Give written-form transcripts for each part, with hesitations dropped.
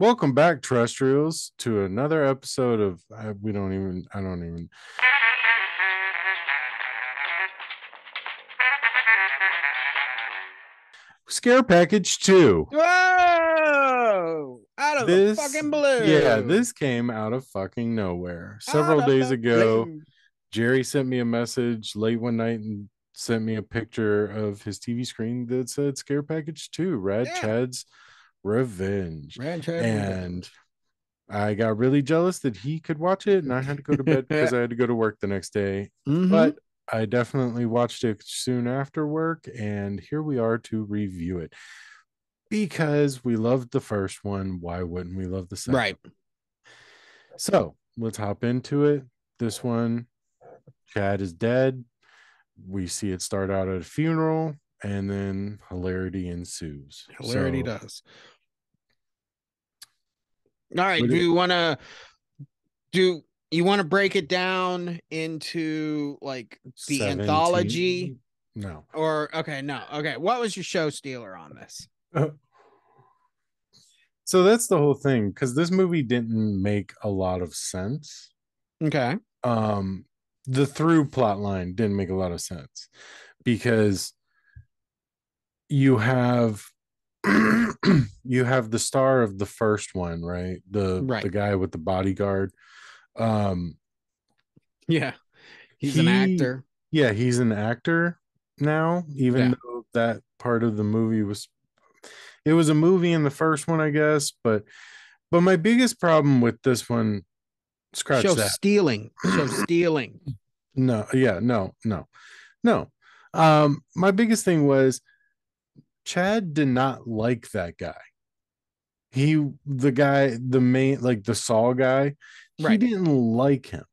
Welcome back, terrestrials, to another episode of I don't even Scare Package 2. Whoa! Out of the This, fucking yeah, blue. this came out of fucking nowhere. Out Several of days the ago, blue. Jerry sent me a message late one night and sent me a picture of his TV screen that said Scare Package 2, Rad Yeah. Chad's Revenge. Rad Chad And Revenge. I got really jealous that he could watch it, and I had to go to bed because I had to go to work the next day. Mm-hmm. But I definitely watched it soon after work, and here we are to review it. Because we loved the first one, why wouldn't we love the second? Right. So let's hop into it. This one, Chad is dead. We see it start out at a funeral, and then hilarity ensues. Hilarity So, does. All right. would Do it you wanna do you want to break it down into like the 17? anthology No. or okay, no. Okay. What was your show stealer on this? So that's the whole thing because this movie didn't make a lot of sense. Okay. Um, the through plot line didn't make a lot of sense because you have you have the star of the first one, right? The Right. guy with the bodyguard. Um, Yeah. He's an he actor. yeah, he's an actor now, even Yeah. though that part of the movie was it was a movie in the first one, I guess, but my biggest problem with this one, scratch Show that. stealing. Show stealing. No, yeah, no. My biggest thing was Chad did not like that guy. The guy, the main, like the Saul guy, he Right. didn't like him.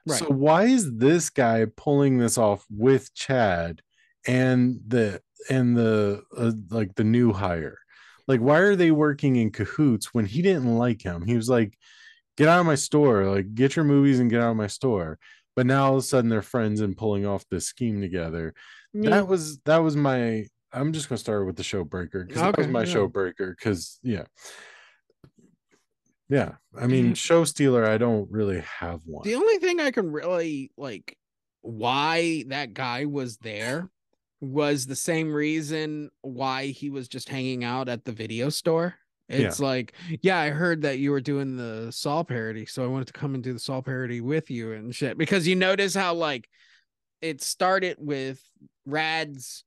So Right. why is this guy pulling this off with Chad and the like the new hire? Like, why are they working in cahoots when he didn't like him? He was like, get out of my store, like get your movies and get out of my store. But now all of a sudden they're friends and pulling off this scheme together. Yeah. That was my I'm just gonna start with the show breaker because that was Okay. my Yeah. show breaker because yeah. I mean, show stealer, I don't really have one. The only thing I can really like why that guy was there was the same reason why he was just hanging out at the video store. Yeah. It's like, yeah, I heard that you were doing the Saul parody, so I wanted to come and do the Saul parody with you and shit. Because you notice how like it started with Rad's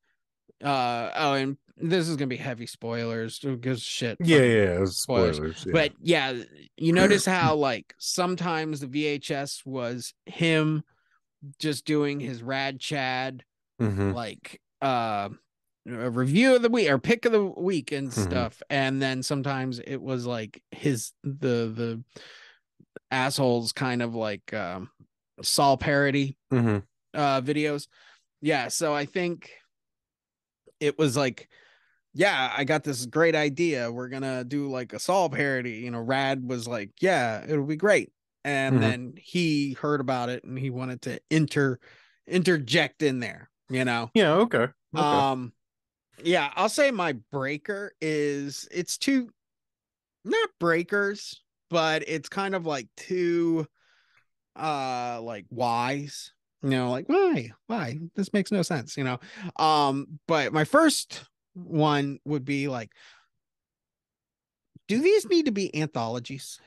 and this is gonna be heavy spoilers because shit Yeah, fucking yeah, spoilers. spoilers. Yeah. But yeah, you notice how like sometimes the VHS was him just doing his Rad Chad Mm-hmm. like a review of the week or pick of the week and Mm-hmm. stuff, and then sometimes it was like his the assholes kind of like Saul parody Mm-hmm. videos. Yeah, so I think it was like, yeah, I got this great idea. We're gonna do like a Saul parody. You know, Rad was like, yeah, it'll be great. And Mm-hmm. then he heard about it and he wanted to interject in there, you know. Yeah, okay. Okay. Um, yeah, I'll say my breaker is it's two not breakers, but it's kind of like two like whys, you know, like why this makes no sense, you know. But my first one would be like, do these need to be anthologies?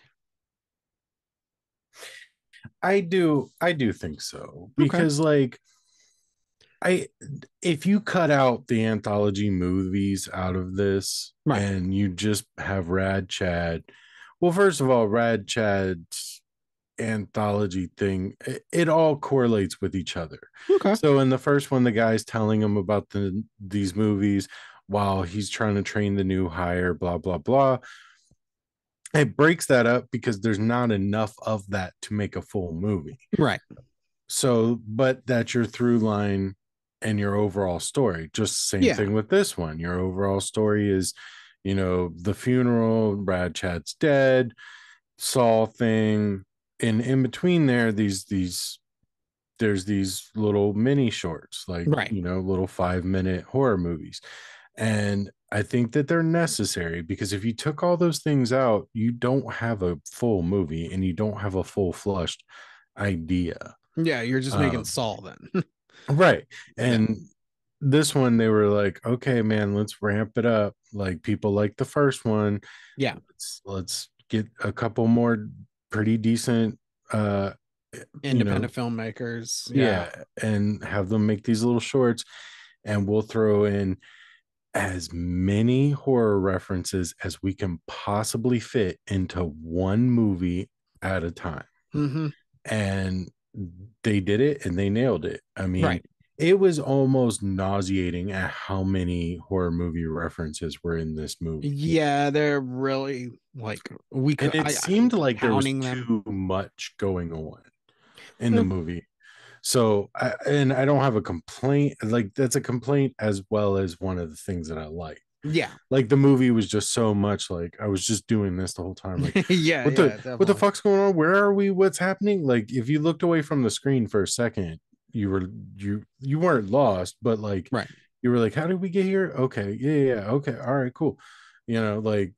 I do think so Okay. because like I if you cut out the anthology movies out of this Right. and you just have Rad Chad, well, first of all, Rad Chad's anthology thing, it all correlates with each other. Okay. So in the first one, the guy's telling him about these movies while he's trying to train the new hire, blah blah blah. It breaks that up because there's not enough of that to make a full movie. Right. So, but that's your through line and your overall story. Just same Yeah. thing with this one. Your overall story is, the funeral, Brad Chad's dead, Saul thing. And in between there, there's these little mini shorts, like, Right. little 5-minute horror movies. And I think that they're necessary because if you took all those things out, you don't have a full movie and you don't have a full flushed idea. Yeah, you're just making Um, Saul then. right. Yeah. And this one, they were like, okay, man, let's ramp it up. Like people like the first one. Yeah. Let's get a couple more pretty decent uh you know, Independent filmmakers. Yeah. yeah, and have them make these little shorts, and we'll throw in as many horror references as we can possibly fit into one movie at a time. Mm-hmm. And they did it and they nailed it. I mean, Right. it was almost nauseating at how many horror movie references were in this movie. Yeah, they're really like we And could. it I'm seemed like there was counting them. too much going on in the Mm, movie. So, and I don't have a complaint. Like that's a complaint as well as one of the things that I like. yeah. Like the movie was just so much like I was just doing this the whole time. Like, Yeah. Yeah. what the Definitely. fuck's going on? Where are we? What's happening? Like, if you looked away from the screen for a second, you were you weren't lost, but like Right. you were like, how did we get here? Okay, yeah, okay, all right, cool. You know, like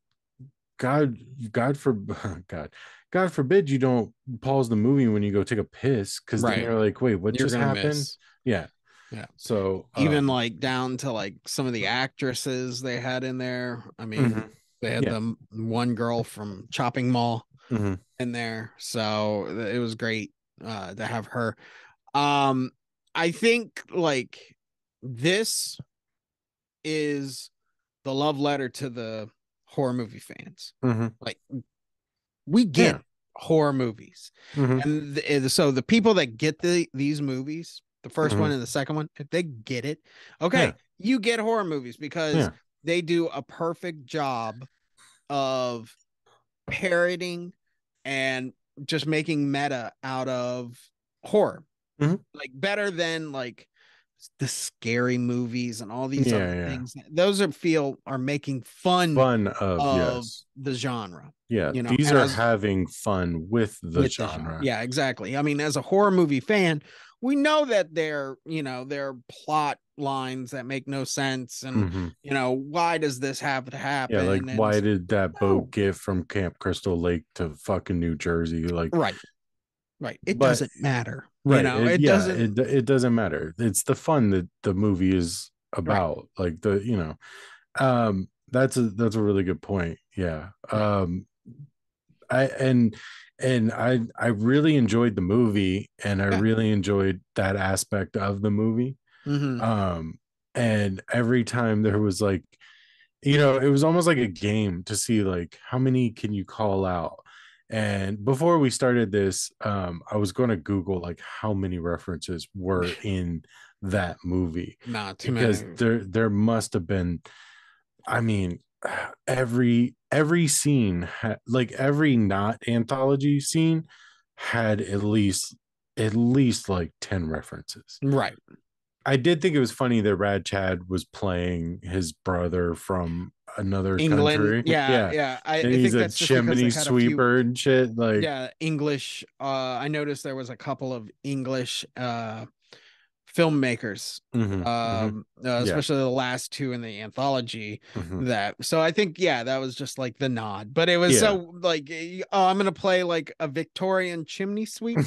God, God for God, God forbid you don't pause the movie when you go take a piss, because then Right. you're like, wait, what You're just gonna happened? miss. Yeah. Yeah. So, Even like down to like some of the actresses they had in there. I mean, mhm, they had yeah, the one girl from Chopping Mall mhm, in there, so it was great to have her. Um, I think like this is the love letter to the horror movie fans. mhm, Like we yeah, get horror movies, mhm, and so the people that get these movies, the first one mhm, and the second one, if they get it, yeah, okay, you get horror movies because yeah, they do a perfect job of parroting and just making meta out of horror, mhm, like better than like the scary movies and all these yeah, other yeah. things. Those are making fun Fun of, of yes, the genre, yeah. you know, These and are as having fun with the with the genre. genre. Yeah, exactly. I mean, as a horror movie fan, we know that they're plot lines that make no sense, and Mhm. why does this have to Yeah, like happen? And why did that boat no, get from Camp Crystal Lake to fucking New Jersey? Like, right, right. It but doesn't matter. right, It yeah, doesn't. it doesn't matter. It's the fun that the movie is Right, about. Like that's a really good point. Yeah. right. I and I really enjoyed the movie, and I Yeah. really enjoyed that aspect of the movie. Mm-hmm. Um, and every time there was like, it was almost like a game to see like how many can you call out. And before we started this, I was going to Google like how many references were in that movie, Not too because many. there must have been, I mean, every scene like every not anthology scene had at least like 10 references. Right. I did think it was funny that Rad Chad was playing his brother from another England. country. Yeah, Yeah. yeah. And I he's think a that's just because they chimney had a few. sweeper and shit. Like, Yeah, English. I noticed there was a couple of English filmmakers, mhm, mhm, yeah. especially the last two in the anthology. Mhm, That so I think that was just like the nod, but it was yeah. so like, oh, I'm gonna play like a Victorian chimney sweep.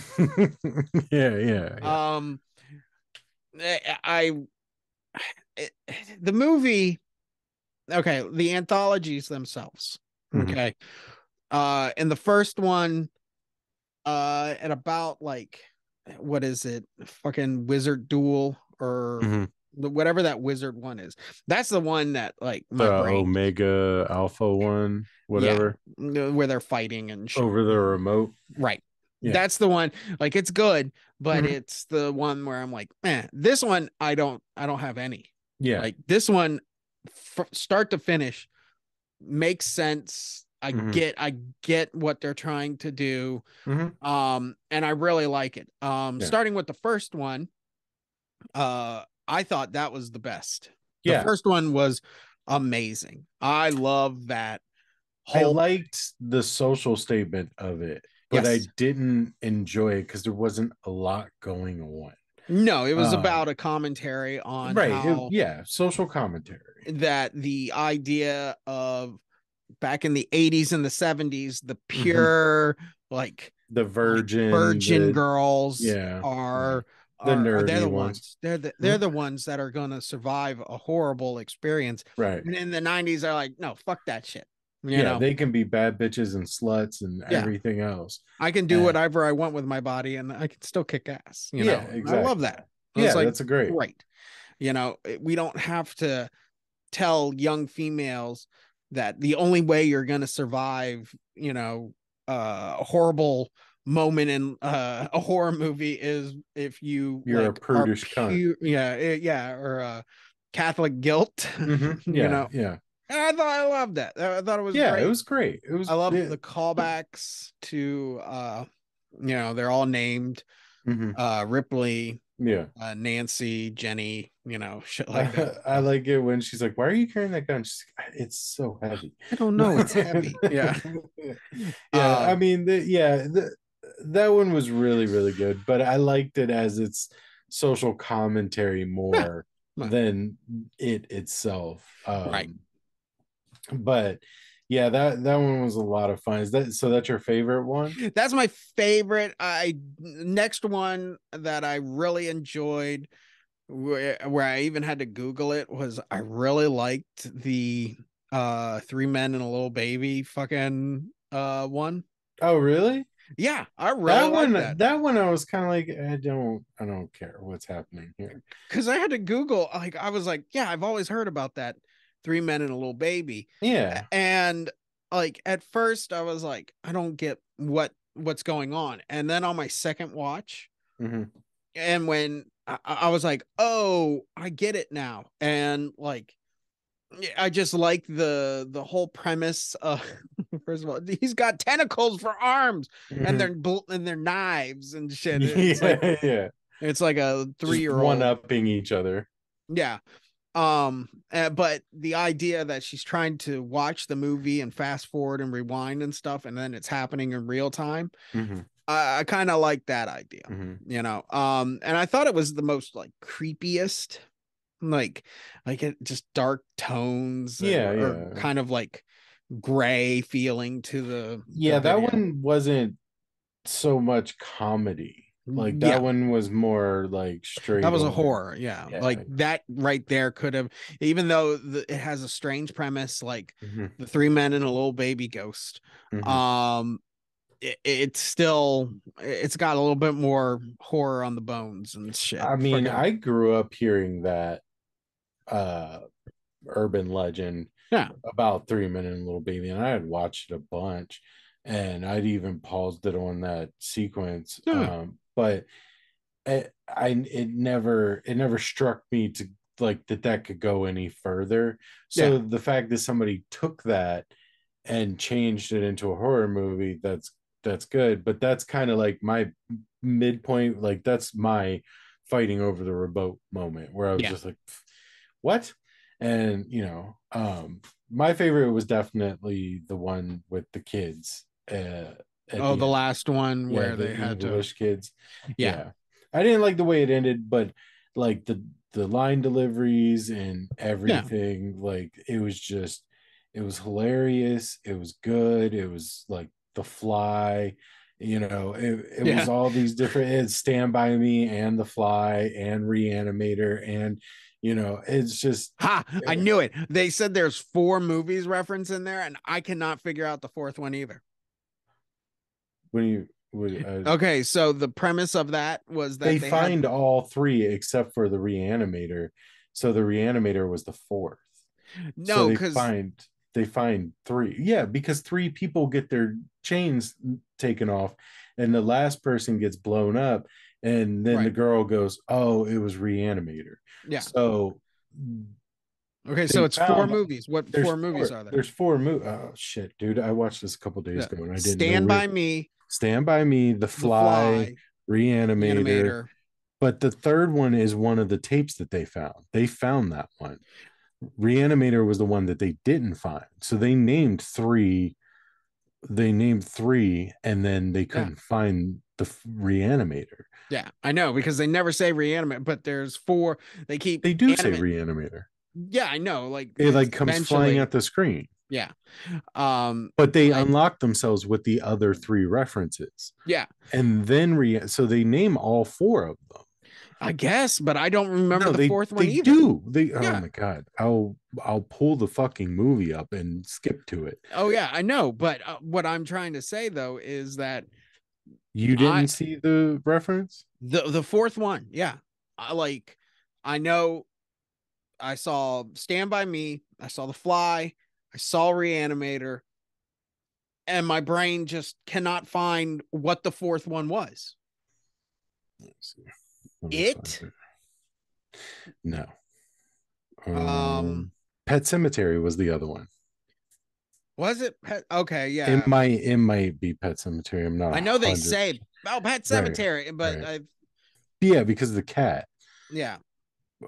Yeah, yeah, yeah. Um, I it, the movie. Okay, the anthologies themselves. Mhm, Okay, in the first one, at about like what is it, fucking wizard duel or mhm. whatever that wizard one is. That's the one that like The my brain just Omega Alpha one, yeah, whatever, where they're fighting and shit. over the remote. Right. Yeah. That's the one. Like it's good, but Mhm. it's the one where I'm like, man, this one I don't have any. Yeah. Like this one, start to finish, makes sense. Mhm. I get what they're trying to do. Mhm. And I really like it. Yeah. Starting with the first one, I thought that was the best. The Yeah. first one was amazing. I love that I whole. liked the social statement of it, but I Yes. didn't enjoy it because there wasn't a lot going on. No, it was uh about a commentary on right, how yeah, social commentary. that the idea of back in the 80s and the 70s, the Hmm. pure like The like virgin, virgin the girls yeah, yeah, are the they're nerdy the ones. ones. They're Mhm. the ones that are gonna survive a horrible experience. Right. And in the 90s, they're like, no, fuck that shit. You Yeah, know? they can be bad bitches and sluts and Yeah. everything else. I can do And whatever I want with my body and I can still kick ass, you yeah, know. And I love exactly. that. I was Yeah, like, that's a great. great. You know, we don't have to tell young females that the only way you're going to survive, you know, a horrible moment in a horror movie is if you You're a like are prudish cunt. pure, yeah, or Catholic guilt, Hmm. you Yeah, know. yeah. And I loved that. I thought it was Yeah, it great. was great. It I was love it. the callbacks to you know, they're all named Hmm. Ripley, Yeah. Nancy, Jenny, you know, shit like that. I So like it when she's like, "Why are you carrying that gun?" She's like, "It's so heavy." I don't know, it's heavy. Yeah. Yeah, I Um, mean, that one was really, really good, but I liked it as its social commentary yeah, more well, than it itself. right. But yeah, that one was a lot of fun. Is that so? That's your favorite one? That's my favorite. I next one that I really enjoyed, where I even had to Google it, was I really liked the Three Men and a Little Baby fucking one. Oh, really? Yeah, I really That like that. one, that one, I was kind of like, I don't care what's happening here. Because I had to Google, like, I was like, yeah, I've always heard about that Three Men and a Little Baby. Yeah. And like at first I was like, I don't get what's going on. And then on my second watch, Hmm. and when I was like, oh, I get it now. And like I just like the whole premise of first of all, he's got tentacles for arms and Hmm. they're knives and shit. Yeah, yeah. It's like a Just 3 year one old. upping each other. Yeah. But the idea that she's trying to watch the movie and fast forward and rewind and stuff, and then it's happening in real time. Hmm. I kind of like that idea, Hmm. you know. And I thought it was the most like creepiest, like it just dark tones Yeah, or yeah. kind of like gray feeling to the Yeah, that video. one wasn't so much comedy. Like that Yeah, one was more like that straight was a over. horror. Yeah, like Yeah. that right there could have, even though it has a strange premise, like Hmm. the three men and a little baby ghost. Hmm. Um, it's still it's got a little bit more horror on the bones and shit. I mean, Fucking I grew up hearing that uh urban legend yeah, about 3 Men and a Little Baby, and I had watched it a bunch, and I'd even paused it on that sequence. yeah, But it never struck me to like that could go any further. yeah, So the fact that somebody took that and changed it into a horror movie, that's good. But that's kind of like my midpoint. Like that's my fighting over the remote moment where I was yeah. just like, what? And my favorite was definitely the one with the kids at Oh, the the end. last one Yeah, where the they had to, English kids. yeah, Yeah, I didn't like the way it ended, but like the line deliveries and yeah, everything, like it was hilarious. It was good. It was like The Fly. It was yeah. all these different. It's Stand By Me and The Fly and Reanimator, and it's just Ha! I knew it. They said there's 4 movies referenced in there, and I cannot figure out the fourth one either. when you would Okay, so the premise of that was they that they had find all three except for the Reanimator. So the Reanimator was the fourth. So no, because they find three. Yeah, because three people get their chains taken off, and the last person gets blown up, and then the right, girl goes, "Oh, it was Reanimator." yeah. So Okay, they so it's four found movies. What there's 4 movies four are there? there's four movies. Oh shit, dude! I watched this a couple days Yeah. ago, and I didn't know Stand we by Me, Stand By Me, The The Fly, Fly, The Reanimator. Animator. But the third one is one of the tapes that they found. They found that one. Reanimator was the one that they didn't find. So they named three, and then they Yeah. couldn't find the Reanimator. Yeah, I know because they never say reanimate, but there's four. They keep They do say animate. Reanimator. Yeah, I know. Like It it's like comes flying eventually. at the screen. Yeah. But they Like unlock themselves with the other three references. yeah, And then so they name all four of them. I guess, but I don't remember No, the they fourth one they either. do. They oh Yeah. my god. I'll pull the fucking movie up and skip to it. Oh yeah, I know. But what I'm trying to say though is that You I didn't see the reference? the fourth one, yeah, I know I saw Stand By Me, I saw The Fly, I saw Reanimator, and my brain just cannot find what the fourth one was. Let's see. Let me find It it. No. um Pet Cemetery was the other one. was it okay, It yeah. might be Pet Cemetery. I'm not I a know they hundred. say Pet Right. Cemetery, but Right. I Yeah, because of the cat. yeah,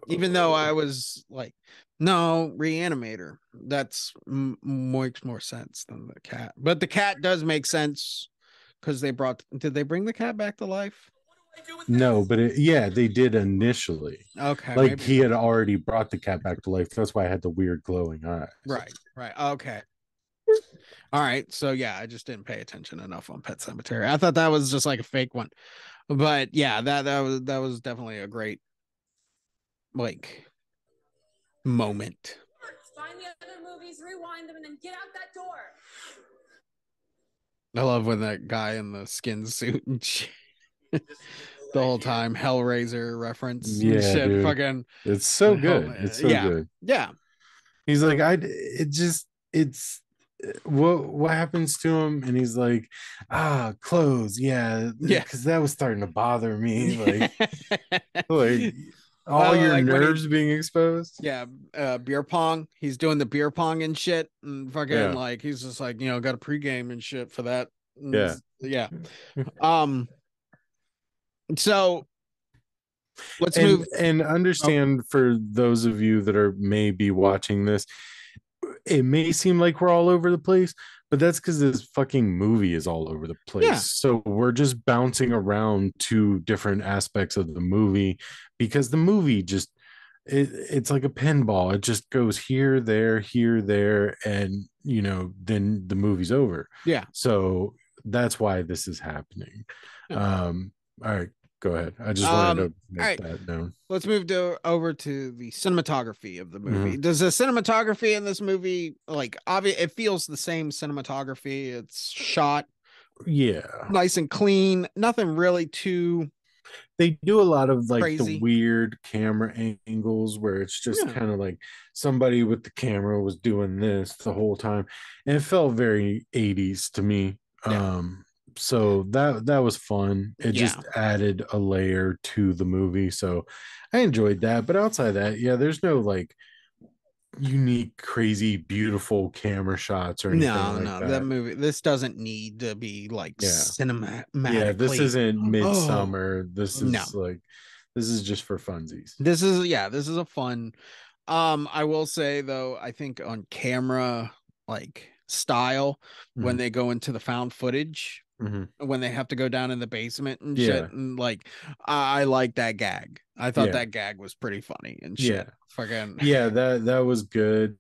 even though I was like, no, Reanimator. That's makes more sense than the cat. But the cat does make sense because did they bring the cat back to life? No, but yeah, they did initially. Okay, Like maybe he that's had already brought the cat back to life. That's why I had the weird glowing eyes. right. Right. Okay. All right. So yeah, I just didn't pay attention enough on Pet Cemetery. I thought that was just like a fake one. But yeah, that was definitely a great like moment. Find the other movies, rewind them, and then get out that door. I love when that guy in the skin suit and shit, the whole time Hellraiser reference and Yeah, shit. dude. Fucking It's so hell, good. It's so yeah, good. yeah, He's like, it just, it's, what happens to him? And he's like, clothes. Yeah. yeah. Cause that was starting to bother me. Like all Well, your like when he, nerves being exposed. yeah, beer pong. He's doing the beer pong and shit, and fucking Yeah. like he's just like got a pregame and shit for that. And, Yeah. yeah. Um. So let's and move. and Oh, understand for those of you that are maybe watching this, it may seem like we're all over the place, but that's because this fucking movie is all over the place. yeah, So we're just bouncing around to different aspects of the movie because the movie just it's like a pinball. It just goes here, there, and then the movie's over. yeah. So that's why this is happening. Yeah. All right, go ahead. I just wanted All to make right. that known. Let's move over to the cinematography of the movie. Mhm. Does the cinematography in this movie like obvious? It feels the same cinematography. It's shot Yeah, nice and clean. Nothing really too they do a lot of like the crazy. weird camera angles where it's just Yeah, kind of like somebody with the camera was doing this the whole time, and it felt very 80s to me. yeah, So that was fun. It yeah. just added a layer to the movie, so I enjoyed that. But outside that, yeah, there's no like unique, crazy, beautiful camera shots or anything No, like no, that that. movie. This doesn't need to be like Yeah. Yeah, this cinematically. isn't Oh midsummer. This no, is like this is just for funsies. this is a fun. I will say though, I think on camera like style when Mhm, they go into the found footage, mhm. when they have to go down in the basement and shit, Yeah, and like I like that gag. I thought yeah, that gag was pretty funny and shit. yeah, Fucking yeah. That was good,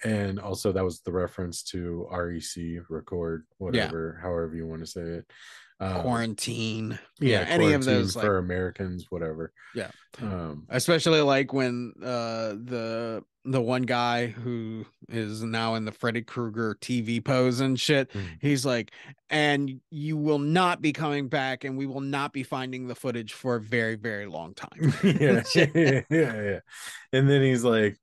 and also that was the reference to REC, record yeah, whatever, however you want to say it. Um, quarantine. Yeah, yeah, any of quarantine those like for Americans, whatever. yeah. Um, Especially like when the one guy who is now in the Freddy Krueger TV pose and shit, mhm. he's like, and you will not be coming back, and we will not be finding the footage for a very, very long time. Yeah, yeah. And then he's like,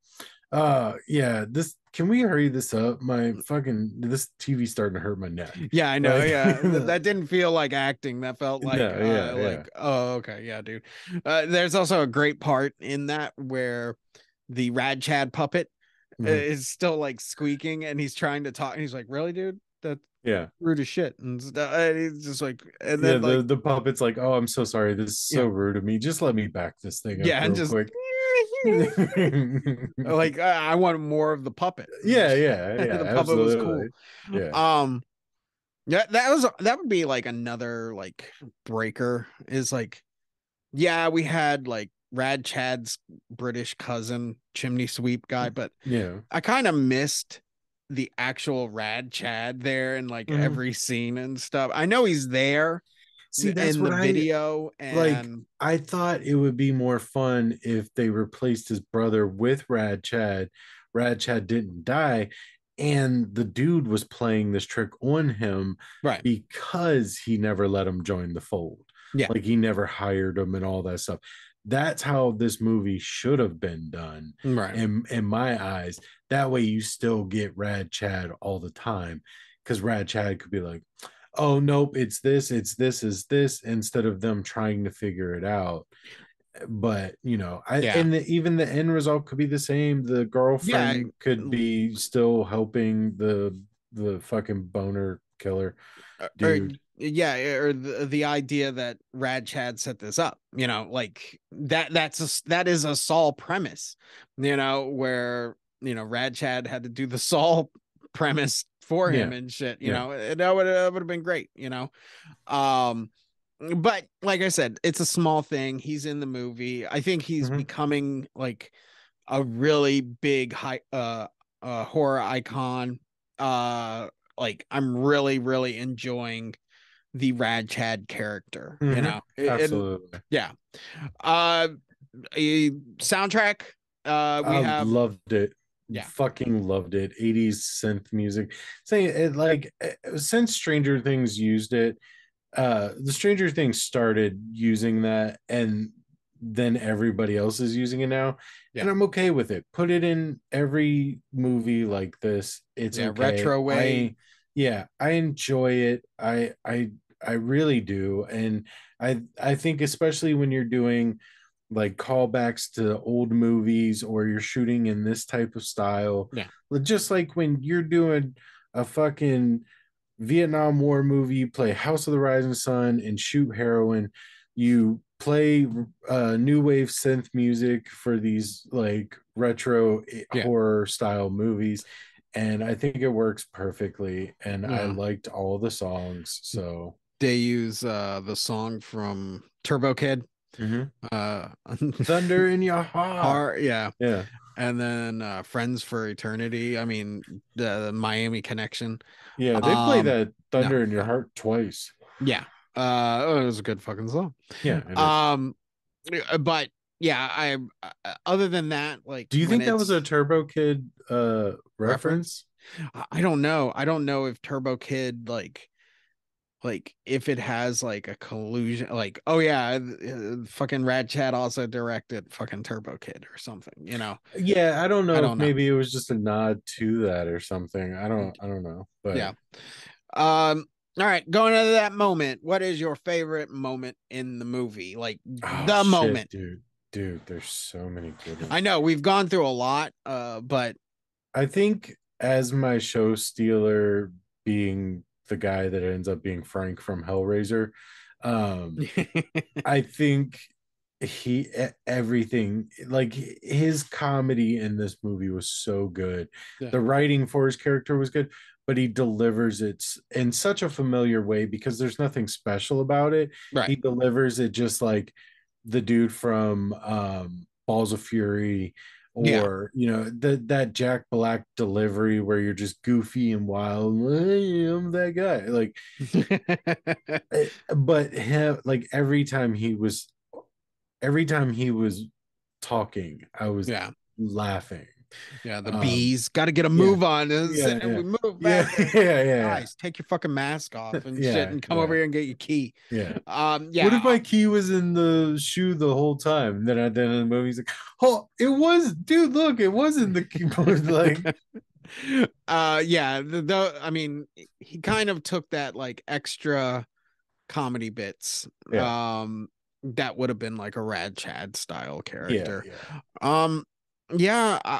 yeah, this can we hurry this up? My fucking this TV's starting to hurt my neck. Yeah, I know. Like Yeah, no, that didn't feel like acting. That felt yeah. like oh, okay, yeah, dude. There's also a great part in that where the Rad Chad puppet Mhm. is still like squeaking, and he's trying to talk, and he's like, "Really, dude? That's Yeah. rude as shit." And stuff. And he's just like, and Yeah, then like, the puppet's like, oh, I'm so sorry. This is so yeah, rude of me. Just let me back this thing up yeah, and real just quick. like I want more of the puppet. Yeah, The puppet was absolutely. cool. Yeah. Um, Yeah, that would be like another like breaker is like, yeah, we had like Rad Chad's British cousin, chimney sweep guy, but Yeah. I kind of missed the actual Rad Chad there in like Mhm. every scene and stuff. I know he's there See, that's in what the I video like. and I thought it would be more fun if they replaced his brother with Rad Chad. Rad Chad didn't die, and the dude was playing this trick on him right. because he never let him join the fold. Yeah. Like he never hired him and all that stuff. That's how this movie should have been done Right. in my eyes. That way you still get Rad Chad all the time. Because Rad Chad could be like, oh nope, it's this is this, instead of them trying to figure it out. But I Yeah. and even the end result could be the same. The Yeah. girlfriend could be still helping the fucking boner killer Or dude. yeah, or the idea that Rad Chad set this up, like that is a Saul premise, where Rad Chad had to do the Saul premise for him Yeah, and shit, yeah. and that would have been great, um but like I said, it's a small thing. He's in the movie. I think he's Mhm. becoming like a really big horror icon. Like I'm really, really enjoying the Rad Chad character, Mhm. And Absolutely. yeah. Uh a soundtrack. We I have loved it. yeah, Fucking loved it. 80s synth music. Saying it like since Stranger Things used it, the Stranger Things started using that, and then everybody else is using it now. And yeah, I'm okay with it. Put it in every movie like this. It's yeah, okay. retro wave. Yeah, I enjoy it. I really do. And I think especially when you're doing like callbacks to old movies, or you're shooting in this type of style, Yeah. just like when you're doing a fucking Vietnam War movie, you play House of the Rising Sun and shoot heroin, you play new wave synth music for these like retro Yeah. horror style movies, and I think it works perfectly, and I Yeah. liked all the songs. So They use the song from Turbo Kid. mhm. Uh Thunder in your heart. yeah. Yeah, And then Friends for Eternity. I mean, the Miami Connection. yeah, they play Um that no, Thunder in Your Heart twice. yeah. It was a good fucking song. Yeah, it is. Um but yeah, other than that, like Do you when think that was a it's Turbo Kid reference, reference? I don't know. I don't know if Turbo Kid like if it has like a collusion, like oh yeah, fucking Rad Chad also directed fucking Turbo Kid or something. Yeah, I don't I know if don't know. maybe it was just a nod to that or something. I don't know. But Yeah. Um, all right, going into that moment, what is your favorite moment in the movie? Like oh the shit, moment. dude. Dude, there's so many good I ones. know we've gone through a lot, but I think as my show stealer being the guy that ends up being Frank from Hellraiser, um, I think everything, like his comedy in this movie was so good. yeah, The writing for his character was good, but he delivers it in such a familiar way because there's nothing special about it. right. He delivers it just like the dude from Balls of Fury, Yeah. or that Jack Black delivery where you're just goofy and wild. Hey, I'm that guy. Like, but him, like every time he was talking, I was Yeah. laughing. Yeah, the Um, bees got to get a yeah, move on. yeah, And yeah, we move yeah, back there. yeah, yeah, Guys, take your fucking mask off and shit yeah, and come over yeah, here and get your key. yeah. What if Yeah. my key was in the shoe the whole time? And then at the end of the movie, he's like, "Oh, it was, dude. Look, it was in the keyboard." Like, Yeah, I mean, he kind of took that like extra comedy bits. yeah, That would have been like a Rad Chad style yeah, character. yeah, Um, yeah,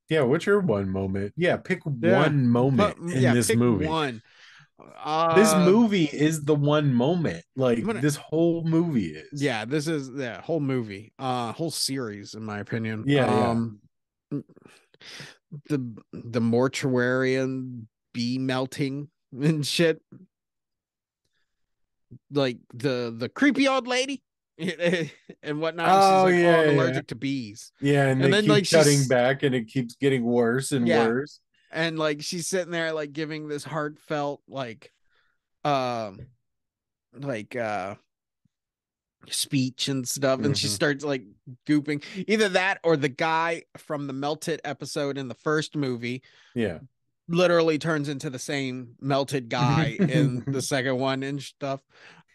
yeah. What's your one moment? Yeah, pick yeah, one moment in yeah, this pick movie. one. This Uh, movie is the one moment. I'm Like gonna, this whole movie is. yeah, this is the whole movie, whole series, in my opinion. Yeah, yeah. The mortuarian bee melting. and shit. Like the creepy old lady and whatnot. And she's Oh like, "Oh, I'm yeah, yeah. allergic to bees." Yeah, and And they then keep like cutting she's back and it keeps getting worse and yeah, worse. and like she's sitting there like giving this heartfelt um like speech and stuff, and she Mhm. starts like gooping. Either that or the guy from the melted episode in the first movie Yeah. literally turns into the same melted guy in the second one and stuff.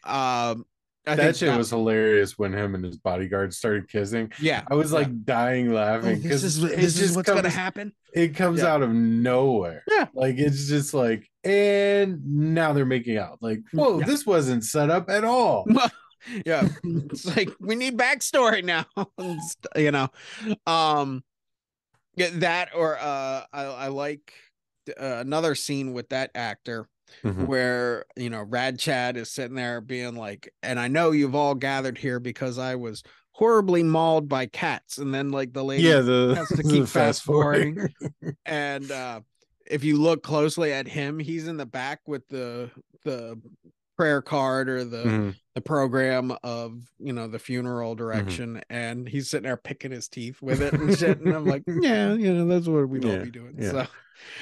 Um, I That think shit that was hilarious when him and his bodyguard started kissing. yeah, I was yeah. like dying Oh, laughing because this is what's gonna happen. it comes Yeah, out of nowhere. yeah, Like it's just like, and now they're making out. Like, whoa, yeah. this wasn't set up at all. Yeah, it's like we need backstory now. You know, um, yeah, that or I like another scene with that actor Mhm. where Rad Chad is sitting there being like, and I know you've all gathered here because I was horribly mauled by cats, and then like the Yeah, lady the, has to the keep fast fast forward. forwarding, and if you look closely at him, he's in the back with the prayer card or Mhm. the program of the funeral Mhm. direction, and he's sitting there picking his teeth with it and shit, and I'm like, yeah, that's what we'd all Yeah, be doing. yeah. So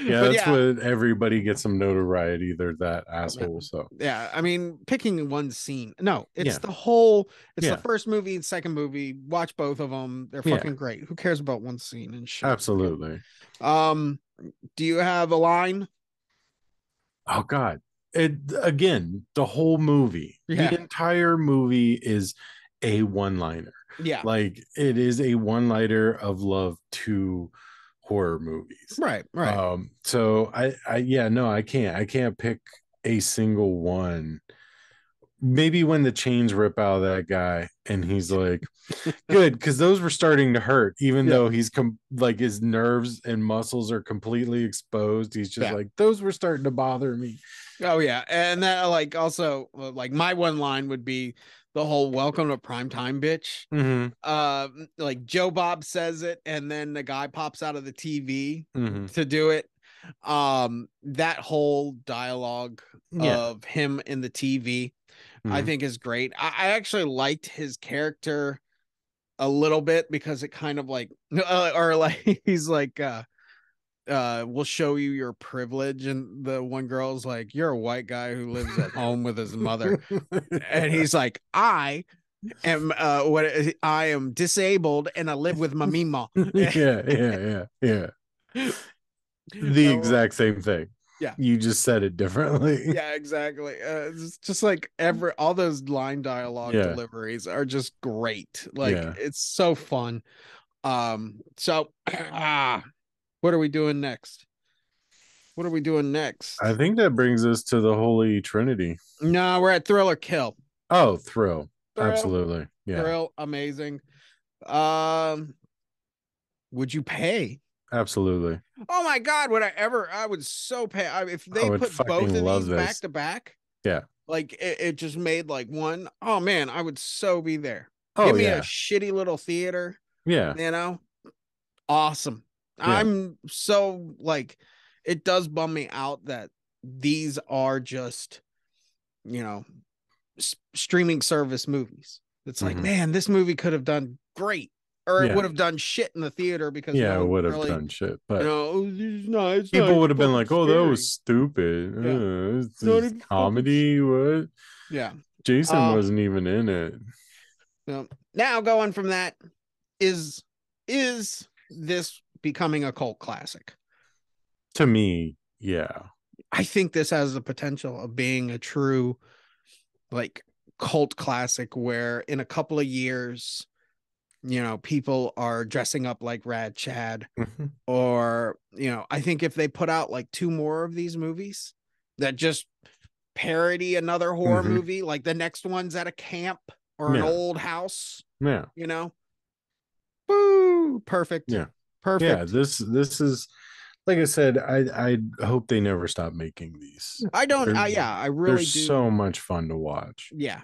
Yeah, but that's yeah, what everybody gets some notoriety. They're that yeah, asshole. So yeah, I mean, picking one scene, no, yeah, it's the yeah, first movie and second movie. Watch both of them, they're yeah, fucking great. Who cares about one scene and shit? absolutely. um do you have a line? Oh God. It again, the whole movie, the Yeah, entire movie is a one-liner. yeah, Like it is a one-liner of love to horror movies. right. So I yeah, no, I can't pick a single one. Maybe when the chains rip out of that guy and he's like, good, because those were starting to hurt, even Yeah, though like his nerves and muscles are completely exposed. He's just yeah. like, those were starting to bother me. Oh yeah, and that like also like my one line would be the whole "welcome to prime time, bitch." Mm-hmm. Like Joe Bob says it, and then the guy pops out of the TV Mm-hmm. to do it. That whole dialogue Yeah. of him in the TV, I Mm-hmm. think is great. I actually liked his character a little bit because it kind of like or like he's like we'll show you your privilege, and the one girl's like, you're a white guy who lives at home with his mother, and he's like, I am disabled and I live with my mima. Yeah, yeah, yeah, yeah. The Oh, exact same thing. yeah, You just said it differently. yeah, exactly. It's just like all those line dialogue Yeah, deliveries are just great. Like yeah. it's so fun. So what are we doing next? What are we doing I next? think that brings us to the Holy Trinity. No, we're at Thrill or Kill. Oh, thrill. Thrill, Absolutely. Yeah, amazing. Um, would you pay? absolutely. Oh my God, would I ever? I would so pay. If I they would put both fucking of love these back this. to back, Yeah. like it just made like one. Oh man, I would so be there. Oh, Give me a yeah. shitty little theater, Yeah. you know? Awesome. Yeah. I'm so like, it does bum me out that these are just, you know, streaming service movies. It's like, Hmm. man, this movie could have done great, or it would Yeah. have done shit in the theater because no Yeah, I one would have really, done shit. But it's not people would even have been fucking like, oh, that was scary. stupid. Yeah, This not is even fucking. comedy. What? Yeah. Jason Uh, wasn't even in it. Now going from that, is this becoming a cult classic? To me, yeah. I think this has the potential of being a true like cult classic where in a couple of years, people are dressing up like Rad Chad, Hmm. or, I think if they put out like two more of these movies that just parody another horror Hmm. movie, like the next one's at a camp or an Yeah. old house, Yeah. you know, boo, perfect, Yeah. Yeah. perfect. This is like I said, I hope they never stop making these. I don't, They're yeah, I they're really so do. much fun to watch. Yeah.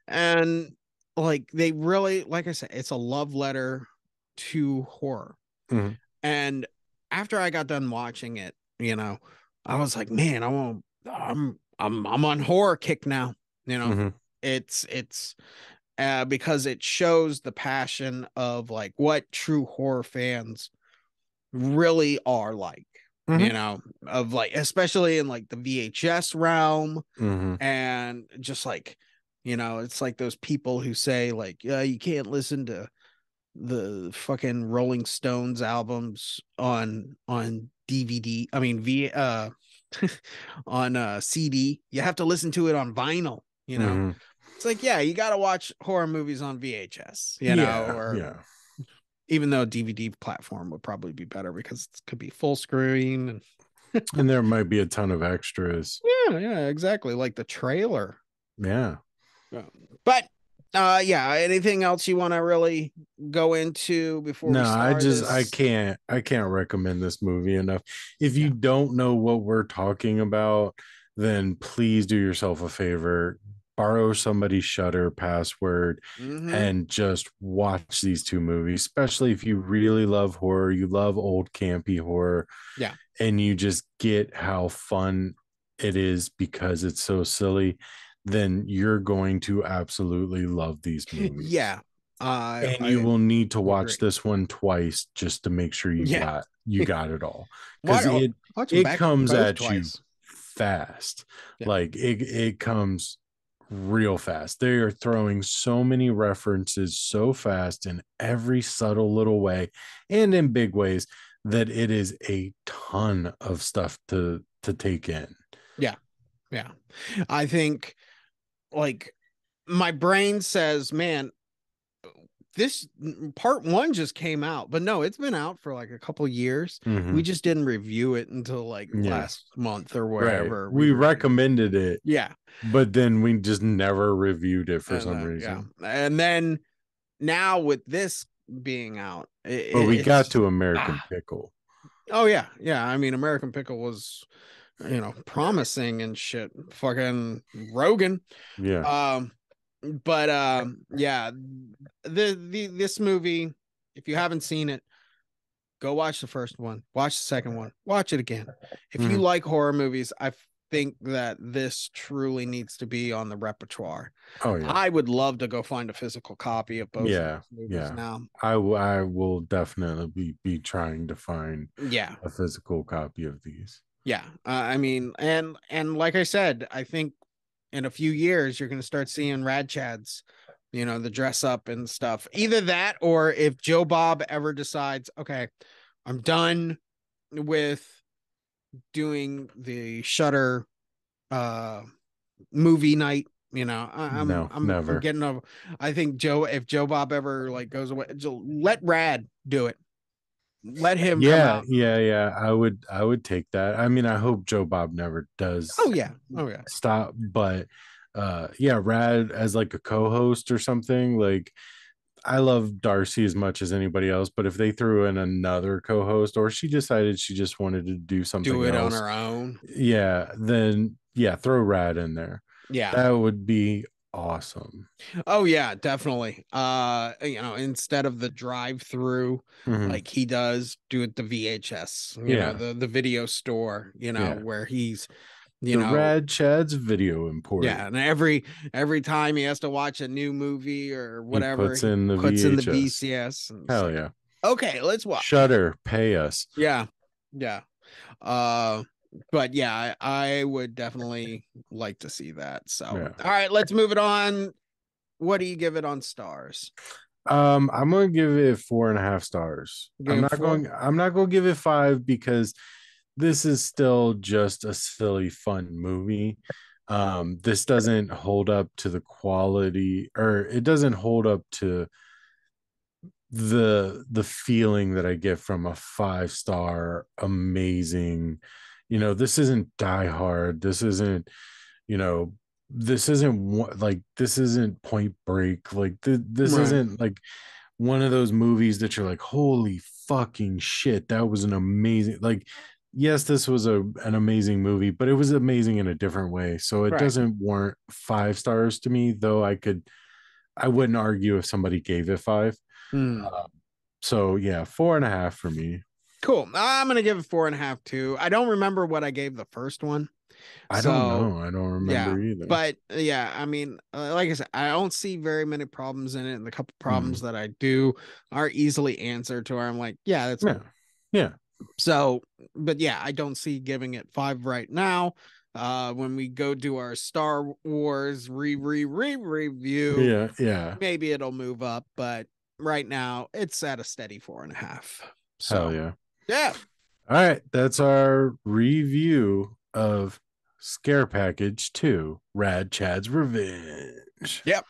And like they really, like I said, it's a love letter to horror. Mhm. And after I got done watching it, I was like, man, I want to I'm on horror kick now. You know, Mm-hmm. it's because it shows the passion of like what true horror fans really are like. You Mm-hmm. know, of like especially in like the VHS realm Mm-hmm. and just like it's like those people who say like yeah you can't listen to the fucking Rolling Stones albums on DVD. I mean V on CD. You have to listen to it on vinyl, you know. Mm-hmm. It's like, yeah, you got to watch horror movies on VHS, Yeah, or yeah. even though DVD platform would probably be better because it could be full screen and And there might be a ton of extras. yeah, exactly, like the trailer. Yeah. Yeah. But yeah, anything else you want to really go into before we No, start this? I can't recommend this movie enough. If you Yeah. don't know what we're talking about, then please do yourself a favor, borrow somebody's Shutter password Mm-hmm. and just watch these two movies, especially if you really love horror, you love old campy horror, Yeah. and you just get how fun it is because it's so silly, then you're going to absolutely love these movies. Yeah. And you I will need to watch agree. this one twice just to make sure Yeah. you got it all, because Watch, watch them it back comes both at you twice. fast. Yeah. Like it comes real fast. They are throwing so many references so fast in every subtle little way and in big ways that it is a ton of stuff to take in. Yeah. Yeah. I think like my brain says, man, this part one just came out, but no, it's been out for like a couple years. We Mhm. just didn't review it until like Yeah, last month or right. wherever we We reviewed. recommended it, Yeah. but then we just never reviewed it for And some yeah. reason. And then now with this being out, But we got it's to American ah, Pickle. oh yeah. Yeah. I mean, American Pickle was, promising and shit. Fucking Rogan. Yeah. Um, but yeah, the this movie, if you haven't seen it, go watch the first one, watch the second one, watch it again. If you Mhm. like horror movies, I think that this truly needs to be on the repertoire. Oh yeah. I would love to go find a physical copy of both of Yeah. these movies Yeah. now. I will definitely be trying to find Yeah, a physical copy of these. yeah. I mean, and like I said, I think in a few years you're going to start seeing Rad Chads, the dress up and stuff. Either that, or if Joe Bob ever decides, okay, I'm done with doing the Shutter uh movie night. I'm No, I'm I'm never. getting over. I think if Joe Bob ever like goes away, let Rad do it. Let him come Yeah, out. yeah, yeah. I would take that. I mean, I hope Joe Bob never does Oh yeah, oh yeah, stop, but yeah, Rad as like a co-host or something. Like I love Darcy as much as anybody else, but if they threw in another co-host or she decided she just wanted to do do something it on else, her own. yeah, then yeah, throw Rad in there. Yeah. That would be awesome. Oh yeah, definitely. Instead of the drive through Mhm. like he does, do it the VHS, Yeah, the video store, yeah. where he's, you The know, Rad Chad's Video yeah, Emporium. and every time he has to watch a new movie or He whatever, puts he in the puts in the VHS. VCS and it's Hell like, yeah. okay, let's watch. Shutter, pay us. Yeah. Yeah. Uh but yeah, I would definitely like to see that. So Yeah. all right, let's move it on. What do you give it on stars? I'm gonna give it 4.5 stars. Game four? I'm not gonna give it five because this is still just a silly, fun movie. This doesn't hold up to the quality, or it doesn't hold up to the feeling that I get from a 5 star amazing. This isn't Die Hard. This isn't, you know, this isn't Point Break. Like this Right. isn't like one of those movies that you're like, holy fucking shit, that was an amazing, like, yes, this was an amazing movie, but it was amazing in a different way. So it Right. doesn't warrant 5 stars to me, though I wouldn't argue if somebody gave it five. Hmm. uh, so yeah, 4.5 for me. Cool. I'm gonna give it 4.5 too. I don't remember what I gave the first one. I don't So know. I don't yeah, remember either. but yeah, I mean, like I said, I don't see very many problems in it, and the couple problems Mm. that I do are easily answered to where I'm like, yeah, that's Yeah. Yeah. so. But yeah, I don't see giving it 5 right now. When we go do our Star Wars review, Yeah. Yeah. maybe it'll move up, but right now it's at a steady 4.5. Hell So yeah. yeah, All right. That's our review of Scare Package 2, Rad Chad's Revenge. yep.